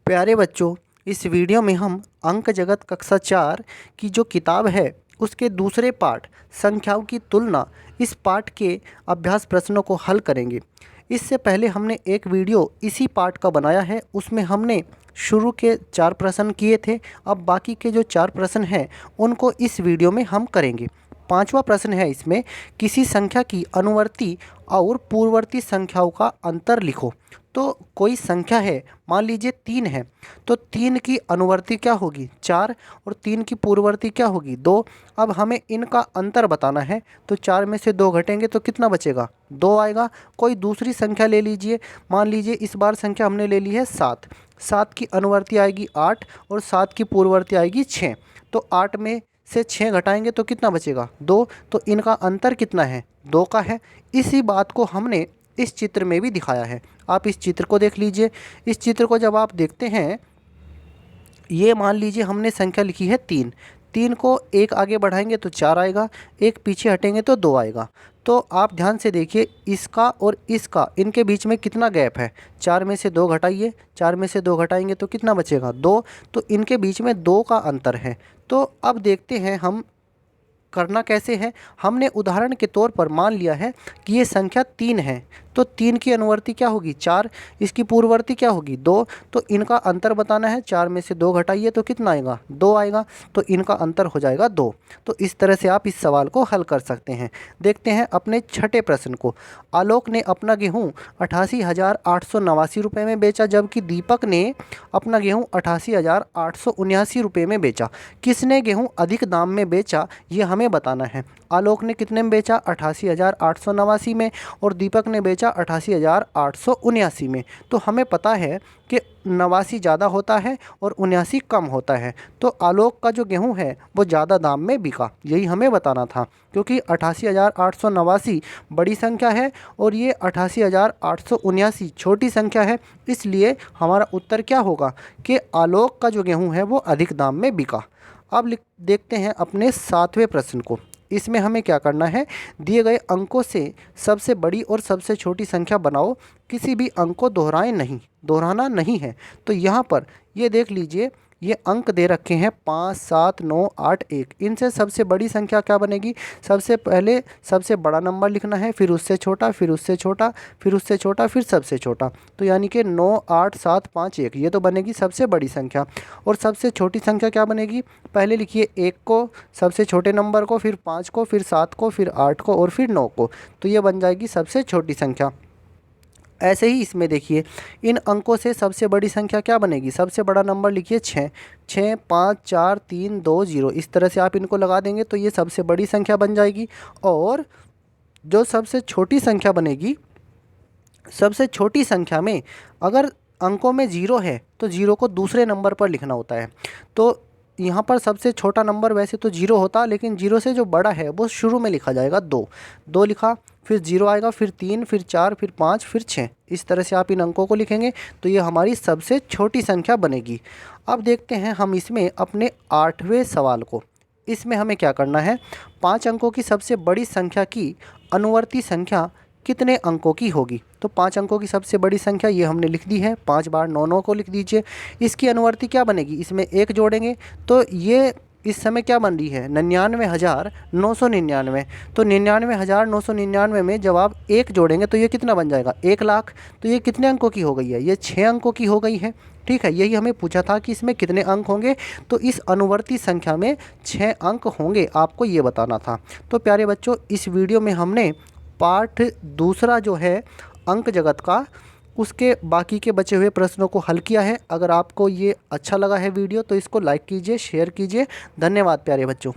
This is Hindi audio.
प्यारे बच्चों, इस वीडियो में हम अंक जगत कक्षा 4 की जो किताब है उसके दूसरे पाठ संख्याओं की तुलना इस पाठ के अभ्यास प्रश्नों को हल करेंगे। इससे पहले हमने एक वीडियो इसी पाठ का बनाया है, उसमें हमने शुरू के 4 प्रश्न किए थे। अब बाकी के जो 4 प्रश्न हैं उनको इस वीडियो में हम करेंगे। 5वां प्रश्न है इसमें, किसी संख्या की अनुवर्ती और पूर्ववर्ती संख्याओं का अंतर लिखो। तो कोई संख्या है, मान लीजिए 3 है, तो 3 की अनुवर्ती क्या होगी 4 और 3 की पूर्ववर्ती क्या होगी 2। अब हमें इनका अंतर बताना है, तो 4 में से 2 घटेंगे तो कितना बचेगा 2 आएगा। कोई दूसरी संख्या ले लीजिए, मान लीजिए इस बार संख्या हमने ले ली है 7। 7 की अनुवर्ती आएगी 8 और 7 की पूर्ववर्ती आएगी 6। तो 8 में से 6 घटाएंगे तो कितना बचेगा 2। तो इनका अंतर कितना है 2 का है। इसी बात को हमने इस चित्र में भी दिखाया है। आप इस चित्र को देख लीजिए। इस चित्र को जब आप देखते हैं, ये मान लीजिए हमने संख्या लिखी है 3। 3 को एक आगे बढ़ाएंगे तो 4 आएगा, एक पीछे हटेंगे तो 2 आएगा। तो आप ध्यान से देखिए, इसका और इसका, इनके बीच में कितना गैप है। 4 में से 2 घटाइए, 4 में से 2 घटाएंगे तो कितना बचेगा 2। तो इनके बीच में 2 का अंतर है। तो अब देखते हैं हम करना कैसे है। हमने उदाहरण के तौर पर मान लिया है कि ये संख्या 3 है, तो 3 की अनुवर्ती क्या होगी 4, इसकी पूर्ववर्ती क्या होगी 2। तो इनका अंतर बताना है, 4 में से 2 घटाइए तो कितना आएगा 2 आएगा। तो इनका अंतर हो जाएगा 2। तो इस तरह से आप इस सवाल को हल कर सकते हैं। देखते हैं अपने छठे प्रश्न को। आलोक ने अपना गेहूँ 88,889 रुपये में बेचा, जबकि दीपक ने अपना गेहूँ 88,879 रुपये में बेचा। किसने गेहूँ अधिक दाम में बेचा, ये हमें बताना है। आलोक ने कितने में बेचा 88,889 में, और दीपक ने बेचा 88,879 में। तो हमें पता है कि 89 ज़्यादा होता है और 79 कम होता है। तो आलोक का जो गेहूं है वो ज़्यादा दाम में बिका, यही हमें बताना था। क्योंकि 88,889 बड़ी संख्या है और ये 88,879 छोटी संख्या है, इसलिए हमारा उत्तर क्या होगा कि आलोक का जो गेहूँ है वो अधिक दाम में बिका। अब देखते हैं अपने 7वें प्रश्न को। इसमें हमें क्या करना है, दिए गए अंकों से सबसे बड़ी और सबसे छोटी संख्या बनाओ। किसी भी अंक को दोहराना नहीं है। तो यहाँ पर ये देख लीजिए, ये अंक दे रखे हैं 5, 7, 9, 8, 1। इनसे सबसे बड़ी संख्या क्या बनेगी, सबसे पहले सबसे बड़ा नंबर लिखना है, फिर उससे छोटा, फिर उससे छोटा, फिर उससे छोटा, फिर सबसे छोटा। तो यानी कि 9, 8, 7, 5, 1 ये तो बनेगी सबसे बड़ी संख्या। और सबसे छोटी संख्या क्या बनेगी, पहले लिखिए 1 को, सबसे छोटे नंबर को, फिर 5 को, फिर 7 को, फिर 8 को और फिर 9 को। तो ये बन जाएगी सबसे छोटी संख्या। ऐसे ही इसमें देखिए, इन अंकों से सबसे बड़ी संख्या क्या बनेगी, सबसे बड़ा नंबर लिखिए 6। 6, 5, 4, 3, 2, 0। इस तरह से आप इनको लगा देंगे तो ये सबसे बड़ी संख्या बन जाएगी। और जो सबसे छोटी संख्या बनेगी, सबसे छोटी संख्या में अगर अंकों में 0 है तो 0 को दूसरे नंबर पर लिखना होता है। तो यहाँ पर सबसे छोटा नंबर वैसे तो 0 होता, लेकिन 0 से जो बड़ा है वो शुरू में लिखा जाएगा 2। 2 लिखा, फिर 0 आएगा, फिर 3, फिर 4, फिर 5, फिर 6। इस तरह से आप इन अंकों को लिखेंगे तो ये हमारी सबसे छोटी संख्या बनेगी। अब देखते हैं हम इसमें अपने 8वें सवाल को। इसमें हमें क्या करना है, 5 अंकों की सबसे बड़ी संख्या की अनुवर्ती संख्या कितने अंकों की होगी। तो 5 अंकों की सबसे बड़ी संख्या ये हमने लिख दी है, 5 बार 9 9 को लिख दीजिए। इसकी अनुवर्ती क्या बनेगी, इसमें 1 जोड़ेंगे तो ये इस समय क्या बन रही है 99,999। तो 99,999 में जब आप 1 जोड़ेंगे तो ये कितना बन जाएगा 1 लाख। तो ये कितने अंकों की हो गई है, ये 6 अंकों की हो गई है। ठीक है, यही हमें पूछा था कि इसमें कितने अंक होंगे, तो इस अनुवर्ती संख्या में 6 अंक होंगे, आपको ये बताना था। तो प्यारे बच्चों, इस वीडियो में हमने पाठ दूसरा जो है अंक जगत का, उसके बाकी के बचे हुए प्रश्नों को हल किया है। अगर आपको ये अच्छा लगा है वीडियो तो इसको लाइक कीजिए, शेयर कीजिए। धन्यवाद प्यारे बच्चों।